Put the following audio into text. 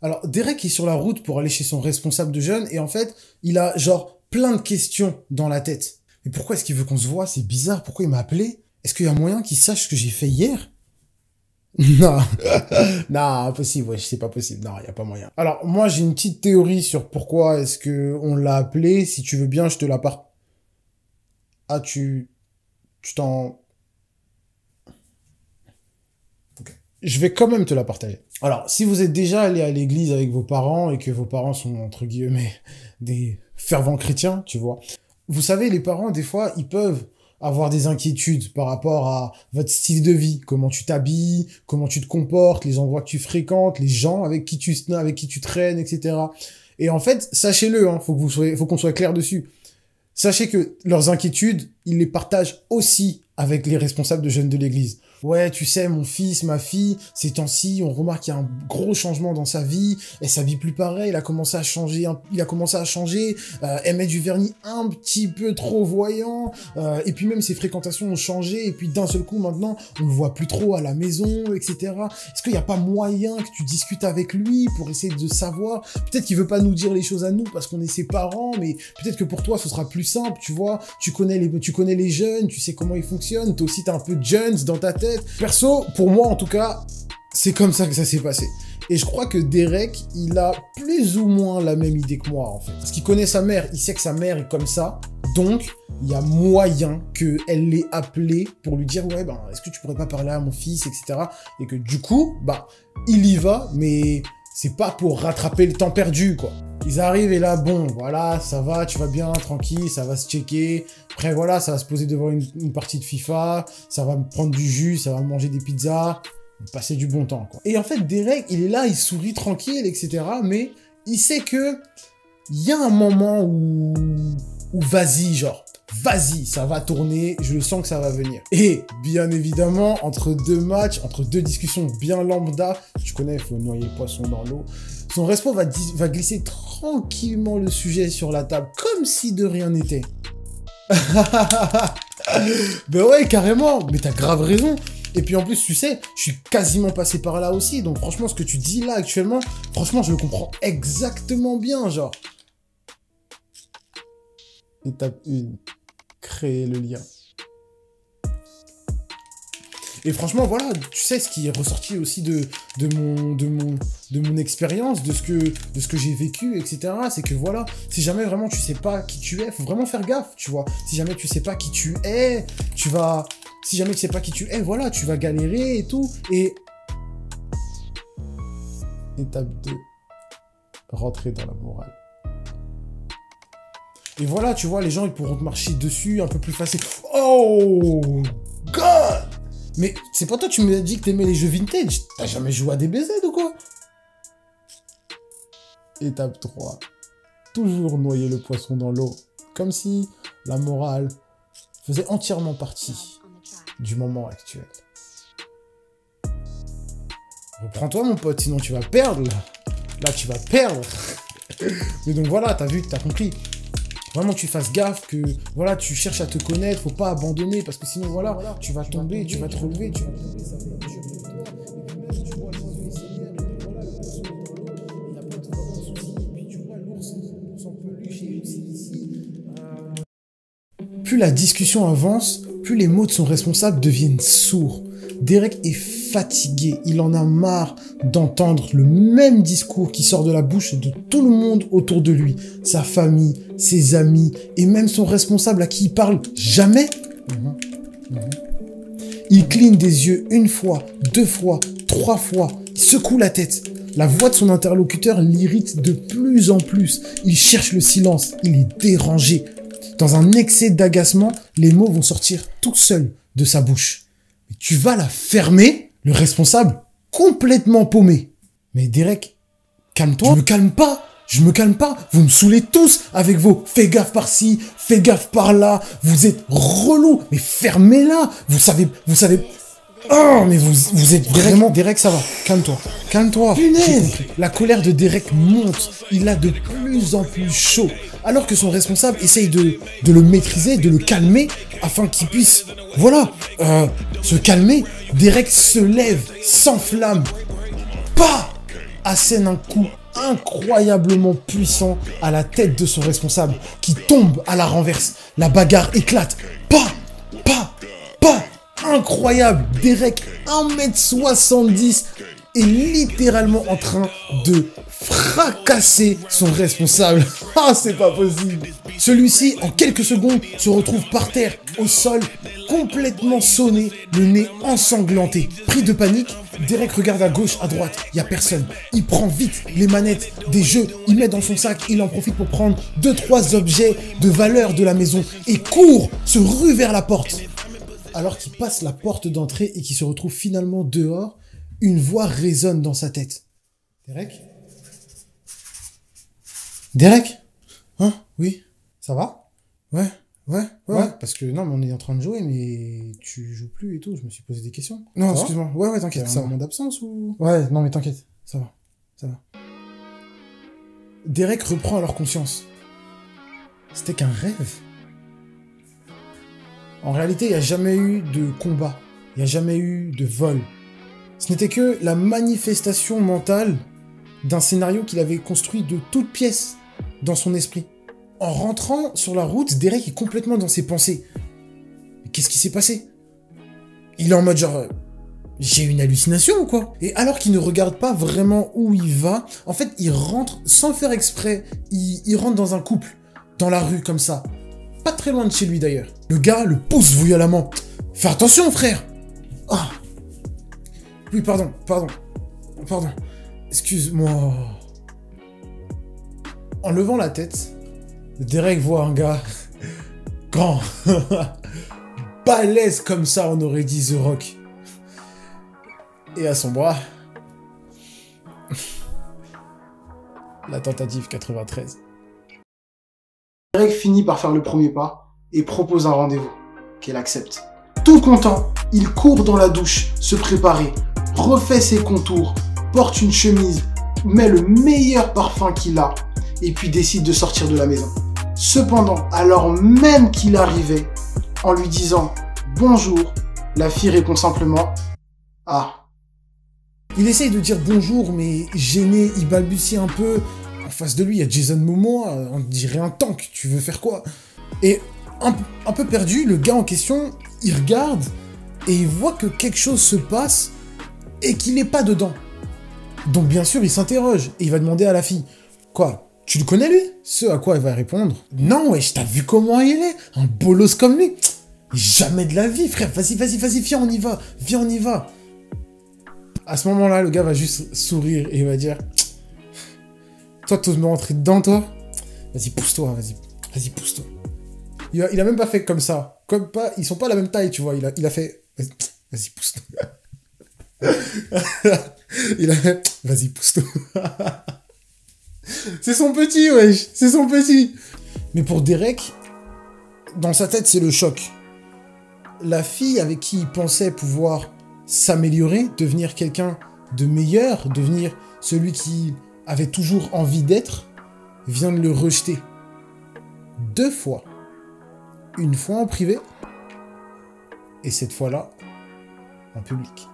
Alors, Derek est sur la route pour aller chez son responsable de jeunes et en fait, il a genre plein de questions dans la tête. Mais pourquoi est-ce qu'il veut qu'on se voit? C'est bizarre. Pourquoi il m'a appelé? Est-ce qu'il y a moyen qu'il sache ce que j'ai fait hier? Non, non, impossible, ouais, c'est pas possible. Non, y a pas moyen. Alors, moi, j'ai une petite théorie sur pourquoi est-ce que on l'a appelé. Si tu veux bien, je te la part. Ah, tu t'en... Ok. Je vais quand même te la partager. Alors, si vous êtes déjà allé à l'église avec vos parents et que vos parents sont, entre guillemets, des fervents chrétiens, tu vois. Vous savez, les parents, des fois, ils peuvent avoir des inquiétudes par rapport à votre style de vie, comment tu t'habilles, comment tu te comportes, les endroits que tu fréquentes, les gens avec qui tu traînes, etc. Et en fait, sachez-le, hein, faut qu'on soit clair dessus. Sachez que leurs inquiétudes, ils les partagent aussi avec les responsables de jeunes de l'église. Ouais, tu sais, mon fils, ma fille, ces temps-ci, on remarque qu'il y a un gros changement dans sa vie, elle s'habille plus pareil, il a commencé à changer, elle met du vernis un petit peu trop voyant, et puis même ses fréquentations ont changé, et puis d'un seul coup, maintenant, on le voit plus trop à la maison, etc. Est-ce qu'il n'y a pas moyen que tu discutes avec lui pour essayer de savoir? Peut-être qu'il veut pas nous dire les choses à nous parce qu'on est ses parents, mais peut-être que pour toi, ce sera plus simple, tu vois, tu connais les jeunes, tu sais comment ils fonctionnent, toi aussi t'as un peu de jeunes dans ta tête. Perso, pour moi en tout cas, c'est comme ça que ça s'est passé. Et je crois que Derek, il a plus ou moins la même idée que moi en fait. Parce qu'il connaît sa mère, il sait que sa mère est comme ça, donc il y a moyen qu'elle l'ait appelé pour lui dire ouais ben est-ce que tu pourrais pas parler à mon fils, etc. Et que du coup, bah il y va, mais c'est pas pour rattraper le temps perdu quoi. Ils arrivent et là, bon, voilà, ça va, tu vas bien, tranquille, ça va se checker. Après, voilà, ça va se poser devant une partie de FIFA, ça va me prendre du jus, ça va me manger des pizzas, passer du bon temps, quoi. Et en fait, Derek, il est là, il sourit tranquille, etc. Mais il sait que il y a un moment où vas-y, genre, vas-y, ça va tourner, je le sens que ça va venir. Et, bien évidemment, entre deux matchs, entre deux discussions bien lambda, tu connais, il faut noyer le poisson dans l'eau, son respo va glisser tranquillement le sujet sur la table, comme si de rien n'était. Ben ouais, carrément, mais t'as grave raison. Et puis en plus, tu sais, je suis quasiment passé par là aussi, donc franchement, ce que tu dis là actuellement, franchement, je le comprends exactement bien, genre. Étape 1, créer le lien. Et franchement, voilà, tu sais, ce qui est ressorti aussi de mon expérience, de ce que j'ai vécu, etc., c'est que voilà, si jamais vraiment tu sais pas qui tu es, faut vraiment faire gaffe, tu vois. Si jamais tu sais pas qui tu es, si jamais tu sais pas qui tu es, voilà, tu vas galérer et tout. Et étape 2, rentrer dans la morale. Et voilà, tu vois, les gens, ils pourront te marcher dessus un peu plus facile. Oh God! Mais c'est pas toi, tu m'as dit que t'aimais les jeux vintage. T'as jamais joué à DBZ ou quoi? Étape 3. Toujours noyer le poisson dans l'eau. Comme si la morale faisait entièrement partie du moment actuel. Reprends-toi, mon pote, sinon tu vas perdre, là. Là, tu vas perdre. Mais donc voilà, t'as vu, t'as compris. Vraiment, tu fasses gaffe, que voilà, tu cherches à te connaître, faut pas abandonner, parce que sinon, voilà, tu vas tomber, tu vas te relever, ça va être dur pour toi. Et puis même, tu vois, le Seigneur, et puis voilà, le poisson dans l'eau, il n'y a pas de vraiment de soucis. Et puis tu vois, l'ours en peluche et aussi ici. Plus la discussion avance, plus les mots de son responsable deviennent sourds. Derek est fatigué, il en a marre d'entendre le même discours qui sort de la bouche de tout le monde autour de lui. Sa famille, ses amis et même son responsable à qui il parle jamais. Il cligne des yeux une fois, 2 fois, 3 fois, il secoue la tête. La voix de son interlocuteur l'irrite de plus en plus. Il cherche le silence, il est dérangé. Dans un excès d'agacement, les mots vont sortir tout seuls de sa bouche. Mais tu vas la fermer, le responsable, complètement paumé. Mais Derek, calme-toi. Je me calme pas. Vous me saoulez tous avec vos fais gaffe par-ci, fais gaffe par-là. Vous êtes relous. Mais fermez-la. Vous savez. Oh, mais vous êtes vraiment... Derek, ça va. Calme-toi. Calme-toi. Punaise. La colère de Derek monte. Il a de plus en plus chaud. Alors que son responsable essaye de le maîtriser, de le calmer, afin qu'il puisse, voilà, se calmer. Derek se lève, s'enflamme. Pas assène un coup incroyablement puissant à la tête de son responsable, qui tombe à la renverse. La bagarre éclate. Pas, incroyable. Derek, 1m70, est littéralement en train de fracasser son responsable. Ah, c'est pas possible. Celui-ci, en quelques secondes, se retrouve par terre, au sol, complètement sonné, le nez ensanglanté. Pris de panique, Derek regarde à gauche, à droite, il y a personne. Il prend vite les manettes des jeux, il met dans son sac, il en profite pour prendre 2-3 objets de valeur de la maison et court, se rue vers la porte. Alors qu'il passe la porte d'entrée et qu'il se retrouve finalement dehors, une voix résonne dans sa tête. Derek ? Derek ? Hein ? Oui ? Ça va ? Ouais, parce que non, mais on est en train de jouer, mais tu joues plus et tout, je me suis posé des questions. Non, excuse-moi. Ouais, t'inquiète. C'est un moment d'absence ou... Ouais, non, mais t'inquiète. Ça va. Derek reprend alors conscience. C'était qu'un rêve. En réalité, il n'y a jamais eu de combat. Il n'y a jamais eu de vol. Ce n'était que la manifestation mentale d'un scénario qu'il avait construit de toutes pièces dans son esprit. En rentrant sur la route, Derek est complètement dans ses pensées. Mais qu'est-ce qui s'est passé? Il est en mode genre... j'ai une hallucination ou quoi? Et alors qu'il ne regarde pas vraiment où il va, en fait, il rentre sans faire exprès. Il rentre dans un couple, dans la rue comme ça. Pas très loin de chez lui d'ailleurs. Le gars le pousse violemment. Fais attention, frère! Ah! Oui, pardon. Excuse-moi. En levant la tête, Derek voit un gars grand, balèze comme ça, on aurait dit The Rock. Et à son bras, la tentative 93. Derek finit par faire le premier pas et propose un rendez-vous, qu'elle accepte. Tout content, il court dans la douche, se préparer, refait ses contours, porte une chemise, met le meilleur parfum qu'il a, et puis décide de sortir de la maison. Cependant, alors même qu'il arrivait, en lui disant « Bonjour », la fille répond simplement « Ah ». Il essaye de dire bonjour, mais gêné, il balbutie un peu. En face de lui, il y a Jason Momoa, on dirait un tank, tu veux faire quoi? Et un peu perdu, le gars en question, il regarde et il voit que quelque chose se passe et qu'il n'est pas dedans. Donc bien sûr, il s'interroge et il va demander à la fille « Quoi, tu le connais lui ?» Ce à quoi elle va répondre « Non, wesh, t'as vu comment il est? Un bolos comme lui. Jamais de la vie, frère, vas-y, viens, on y va. » À ce moment-là, le gars va juste sourire et il va dire « Toi, t'oses me rentrer dedans, toi? Vas-y, pousse-toi, vas-y, pousse-toi. » Il a même pas fait comme ça. Comme pas, ils sont pas la même taille, tu vois. Il a fait « Vas-y, pousse-toi. » Il a fait « Vas-y, pousse-toi. » C'est son petit, wesh. C'est son petit. Mais pour Derek, dans sa tête, c'est le choc. La fille avec qui il pensait pouvoir s'améliorer, devenir quelqu'un de meilleur, devenir celui qui avait toujours envie d'être, vient de le rejeter. 2 fois. Une fois en privé, et cette fois-là, en public.